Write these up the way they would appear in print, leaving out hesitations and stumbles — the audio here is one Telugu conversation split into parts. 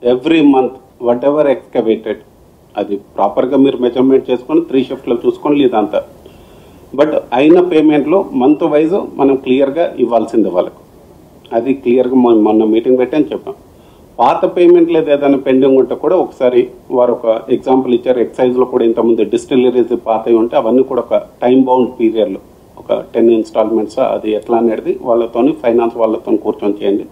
Every month what ever excavated, అది ప్రాపర్గా మీరు మెజర్మెంట్ చేసుకొని 3 షిఫ్ట్లో చూసుకొని లేదంతా, బట్ అయిన పేమెంట్లు మంత్ వైజ్ మనం క్లియర్గా ఇవ్వాల్సిందే వాళ్ళకు. అది క్లియర్గా మొన్న మీటింగ్ పెట్టి అని చెప్పాం. పాత పేమెంట్లు ఏదైనా పెండింగ్ ఉంటే కూడా ఒకసారి వారు ఒక ఎగ్జాంపుల్ ఇచ్చారు. ఎక్సైజ్లో కూడా ఇంతకుముందు డిస్టిలరీస్ పాతవి ఉంటే అవన్నీ కూడా ఒక టైం బౌండ్ పీరియడ్లో ఒక 10 ఇన్స్టాల్మెంట్స్ అది ఎట్లా అనేది వాళ్ళతో ఫైనాన్స్ వాళ్ళతో కూర్చొని చేయండి.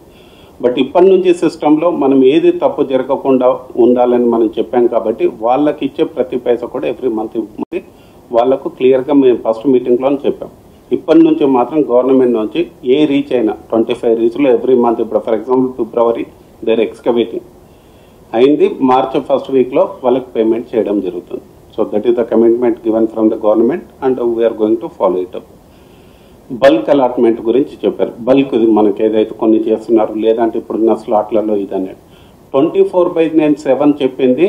బట్ ఇప్పటి నుంచి సిస్టంలో మనం ఏది తప్పు జరగకుండా ఉండాలని మనం చెప్పాం కాబట్టి వాళ్ళకి ఇచ్చే ప్రతి పైసా కూడా ఎవ్రీ మంత్ వాళ్ళకు క్లియర్గా మేము ఫస్ట్ మీటింగ్లో చెప్పాం. ఇప్పటి నుంచి మాత్రం గవర్నమెంట్ నుంచి ఏ రీచ్ అయినా 25 రీచ్లో ఎవ్రీ మంత్, ఇప్పుడు for example February there excavating అయింది, మార్చ్ ఫస్ట్ వీక్లో వాళ్ళకి పేమెంట్ చేయడం జరుగుతుంది. So that is the commitment given from the government and we are going to follow it up. Bulk allotment గురించి చెప్పారు. బల్క్ మనకి ఏదైతే కొన్ని చేస్తున్నారు లేదంటే ఇప్పుడున్న స్లాట్లలో ఇదనేది 24/7 చెప్పింది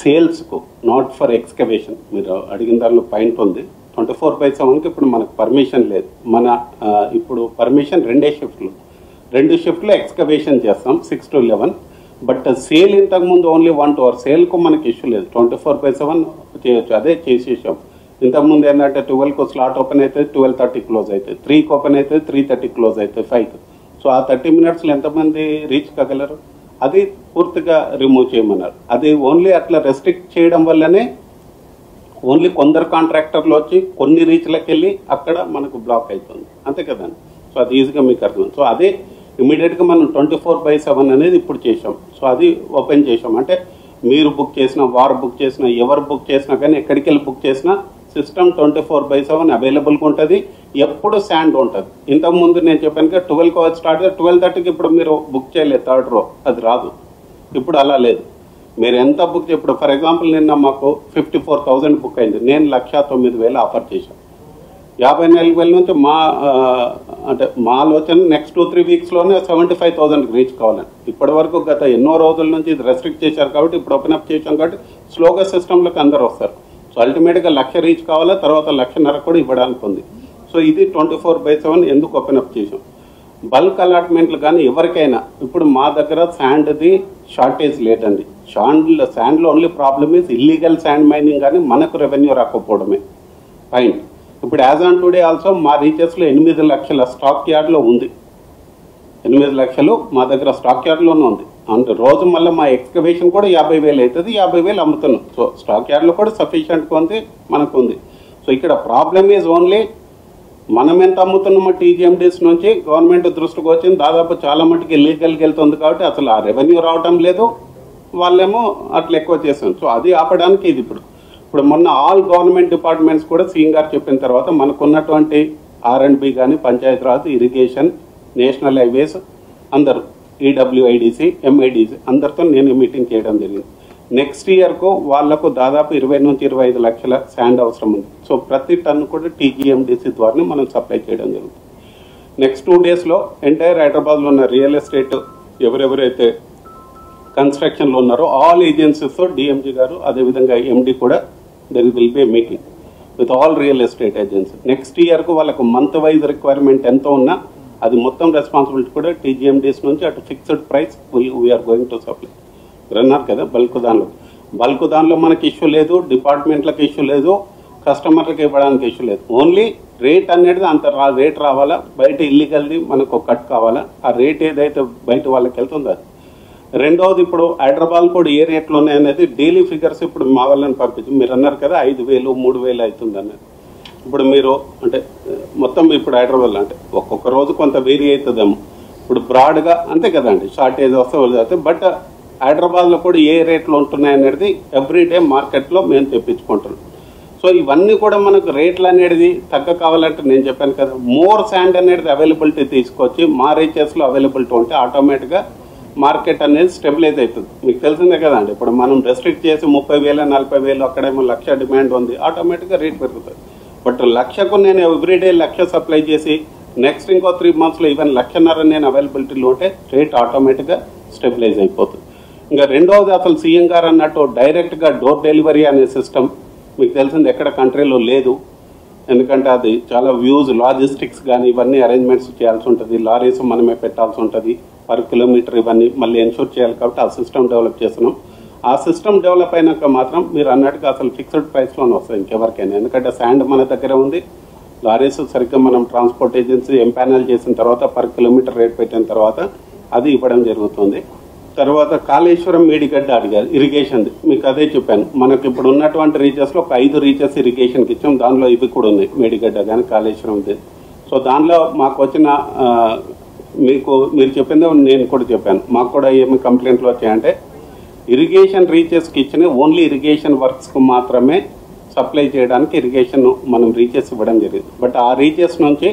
సేల్స్కు, నాట్ ఫర్ ఎక్స్కవేషన్. మీరు అడిగిన దానిలో పాయింట్ ఉంది. 24/7కి ఇప్పుడు మనకు పర్మిషన్ లేదు. మన ఇప్పుడు పర్మిషన్ 2 షిఫ్ట్లు ఎక్స్కవేషన్ చేస్తాం 6 to 11. బట్ సేల్ ఇంతకుముందు ఓన్లీ 1 hour, సేల్కు మనకి ఇష్యూ లేదు, 24/7 చేయొచ్చు. అదే చేసేసాం. ఇంతకుముందు ఏంటంటే 12కు స్లాట్ ఓపెన్ అయితే 12:30 క్లోజ్ అవుతుంది, 3కి ఓపెన్ అయితే 3:30 క్లోజ్ అవుతుంది, 5కి. సో ఆ 30 minutesలో ఎంతమంది రీచ్ కాగలరు? అది పూర్తిగా రిమూవ్ చేయమన్నారు. అది ఓన్లీ అట్లా రెస్ట్రిక్ట్ చేయడం వల్లనే ఓన్లీ కొందరు కాంట్రాక్టర్లు వచ్చి కొన్ని రీచ్లకు వెళ్ళి అక్కడ మనకు బ్లాక్ అవుతుంది, అంతే కదండి. సో అది ఈజీగా మీకు అర్థం. సో అదే ఇమీడియట్గా మనం 24/7 అనేది ఇప్పుడు చేసాం. సో అది ఓపెన్ చేసాం. అంటే మీరు బుక్ చేసినా, వారు బుక్ చేసినా, ఎవరు బుక్ చేసినా కానీ ఎక్కడికి వెళ్ళి బుక్ చేసినా సిస్టమ్ 24/7 అవైలబుల్గా ఉంటుంది. ఎప్పుడు శాండ్ ఉంటుంది. ఇంతకుముందు నేను చెప్పాను కదా 12కి స్టార్ట్ 12:30కి ఇప్పుడు మీరు బుక్ చేయలేదు, 3rd row అది రాదు. ఇప్పుడు అలా లేదు. మీరు ఎంత బుక్ ఇప్పుడు ఫర్ ఎగ్జాంపుల్ నిన్న మాకు 54,000 బుక్ అయింది. నేను 1,09,000 ఆఫర్ చేశాను. 54,000 నుంచి అంటే మా ఆలోచన నెక్స్ట్ 2-3 వీక్స్లోనే 75,000కి రీచ్ కావాలని. ఇప్పటి వరకు గత ఎన్నో రోజుల నుంచి ఇది రెస్ట్రిక్ట్ చేశారు కాబట్టి ఇప్పుడు ఓపెన్ అప్ చేశాం కాబట్టి స్లోగా సిస్టంలోకి అందరు వస్తారు. సో అల్టిమేట్గా 1,00,000 రీచ్ కావాలా, తర్వాత 1,50,000 కూడా ఇవ్వడానికి ఉంది. సో ఇది 24/7 ఎందుకు ఓపెన్ అప్ చేసాం. బల్క్ అలాట్మెంట్లు కానీ ఎవరికైనా ఇప్పుడు మా దగ్గర శాండ్ది షార్టేజ్ లేదండి. శాండ్లో only problem is illegal sand mining కానీ మనకు రెవెన్యూ రాకపోవడమే పాయింట్. ఇప్పుడు యాజ్ ఆన్ టుడే ఆల్సో మా రీచెస్లో 8 లక్షల స్టాక్ యార్డ్లో ఉంది. 8 లక్షలు మా దగ్గర స్టాక్ యార్డ్లోనే ఉంది. అంటే రోజు మళ్ళీ మా ఎక్స్కవేషన్ కూడా 50,000 అవుతుంది, 50,000 అమ్ముతున్నాం. సో స్టాక్ యార్డ్లో కూడా సఫిషియెంట్గా ఉంది, మనకు ఉంది. సో ఇక్కడ ప్రాబ్లమ్ ఈజ్ ఓన్లీ మనం ఎంత అమ్ముతున్నామో టీజీఎండీస్ నుంచి గవర్నమెంట్ దృష్టికి వచ్చింది. దాదాపు చాలా మటుకు ఇల్లీగల్కి వెళ్తుంది కాబట్టి అసలు ఆ రెవెన్యూ రావడం లేదు, వాళ్ళేమో అట్లా ఎక్కువ చేస్తాం. సో అది ఆపడానికి ఇది ఇప్పుడు మొన్న ఆల్ గవర్నమెంట్ డిపార్ట్మెంట్స్ కూడా సీఎం గారు చెప్పిన తర్వాత మనకున్నటువంటి R&B కానీ, పంచాయతీరాజ్, ఇరిగేషన్, నేషనల్ హైవేస్ అందరూ EWIDC, MIDC అందరితో నేను మీటింగ్ చేయడం జరిగింది. నెక్స్ట్ ఇయర్కు వాళ్లకు దాదాపు 20 నుంచి 25 లక్షల శాండ్ అవసరం ఉంది. సో ప్రతి టన్ను కూడా TGMDC ద్వారానే మనం సప్లై చేయడం జరుగుతుంది. నెక్స్ట్ 2 డేస్లో ఎంటైర్ హైదరాబాద్లో ఉన్న రియల్ ఎస్టేట్ ఎవరెవరైతే కన్స్ట్రక్షన్లో ఉన్నారో ఆల్ ఏజెన్సీస్తో DMG గారు అదేవిధంగా MD కూడా there will be a meeting with all real estate agency. Next ఇయర్కు వాళ్ళకు మంత్ వైజ్ రిక్వైర్మెంట్ ఎంత ఉన్నా అది మొత్తం రెస్పాన్సిబిలిటీ కూడా TGMDs నుంచి అటు fixed price we are going to supply. అన్నారు కదా బల్క్ దానిలో మనకి ఇష్యూ లేదు, డిపార్ట్మెంట్లకు ఇష్యూ లేదు, కస్టమర్లకు ఇవ్వడానికి ఇష్యూ లేదు. ఓన్లీ రేట్ అనేది అంత రేట్ రావాలా, బయట ఇల్లీగల్ది మనకు ఒక కట్ కావాలా, ఆ రేట్ ఏదైతే బయట వాళ్ళకి వెళ్తుందో అది. రెండవది ఇప్పుడు హైదరాబాద్ కూడా ఏ రేట్లు ఉన్నాయనేది డైలీ ఫిగర్స్ ఇప్పుడు మా వాళ్ళని పంపించి మీరు అన్నారు కదా 5,000, 3,000 అవుతుంది అన్నది. ఇప్పుడు మీరు అంటే మొత్తం ఇప్పుడు హైదరాబాద్లో అంటే ఒక్కొక్క రోజు కొంత వేరీ అవుతుందేమో. ఇప్పుడు బ్రాడ్గా అంతే కదండి, షార్టేజ్ వస్తే బట్ హైదరాబాద్లో కూడా ఏ రేట్లు ఉంటున్నాయనేది ఎవ్రీడే మార్కెట్లో మేము తెప్పించుకుంటున్నాం. సో ఇవన్నీ కూడా మనకు రేట్లు అనేది తగ్గ కావాలంటే నేను చెప్పాను కదా మోర్ శాండ్ అనేది అవైలబిలిటీ తీసుకొచ్చి మా రీచెస్లో అవైలబిలిటీ ఉంటే ఆటోమేటిక్గా మార్కెట్ అనేది స్టెబిలైజ్ అవుతుంది. మీకు తెలిసిందే కదండి, ఇప్పుడు మనం రెస్ట్రిక్ట్ చేసి 30,000, 40,000 అక్కడేమో 1,00,000 డిమాండ్ ఉంది, ఆటోమేటిక్గా రేట్ పెరుగుతుంది. బట్ 1,00,000కు నేను ఎవ్రీడే 1,00,000 సప్లై చేసి నెక్స్ట్ ఇంకో 3 monthsలో ఈవెన్ 1,50,000 నేను అవైలబిలిటీలో ఉంటే రేట్ ఆటోమేటిక్గా స్టెబిలైజ్ అయిపోతుంది. ఇంకా రెండవది అసలు సీఎం గారు అన్నట్టు డైరెక్ట్గా డోర్ డెలివరీ అనే సిస్టమ్ మీకు తెలిసింది ఎక్కడ కంట్రీలో లేదు. ఎందుకంటే అది చాలా వ్యూస్ లాజిస్టిక్స్ కానీ ఇవన్నీ అరేంజ్మెంట్స్ చేయాల్సి ఉంటుంది. లారీస్ మనమే పెట్టాల్సి ఉంటుంది, పర్ కిలోమీటర్ ఇవన్నీ మళ్ళీ ఎన్షూర్ చేయాలి కాబట్టి ఆ సిస్టమ్ డెవలప్ చేస్తున్నాం. ఆ సిస్టమ్ డెవలప్ అయినాక మాత్రం మీరు అన్నట్టుగా అసలు ఫిక్స్డ్ ప్రైస్లోనే వస్తుంది ఇంకెవరికైనా. ఎందుకంటే శాండ్ మన దగ్గర ఉంది, లారీస్ సరిగ్గా మనం ట్రాన్స్పోర్ట్ ఏజెన్సీ ఎంపానల్ చేసిన తర్వాత పర్ కిలోమీటర్ రేట్ పెట్టిన తర్వాత అది ఇవ్వడం జరుగుతుంది. తర్వాత కాళేశ్వరం మేడిగడ్డ అడిగారు ఇరిగేషన్, మీకు అదే చెప్పాను. మనకు ఇప్పుడు ఉన్నటువంటి రీచెస్లో ఒక 5 రీచెస్ ఇరిగేషన్కి ఇచ్చాం, దానిలో ఇవి కూడా ఉన్నాయి, మేడిగడ్డ కానీ కాళేశ్వరం. సో దానిలో మాకు వచ్చిన మీరు చెప్పిందే నేను కూడా చెప్పాను, మాకు కూడా ఏమి కంప్లైంట్లు వచ్చాయంటే ఇరిగేషన్ రీచెస్కి ఇచ్చిన ఓన్లీ ఇరిగేషన్ వర్క్స్కు మాత్రమే సప్లై చేయడానికి ఇరిగేషన్ మనం రీచెస్ ఇవ్వడం జరిగింది. బట్ ఆ రీచెస్ నుంచి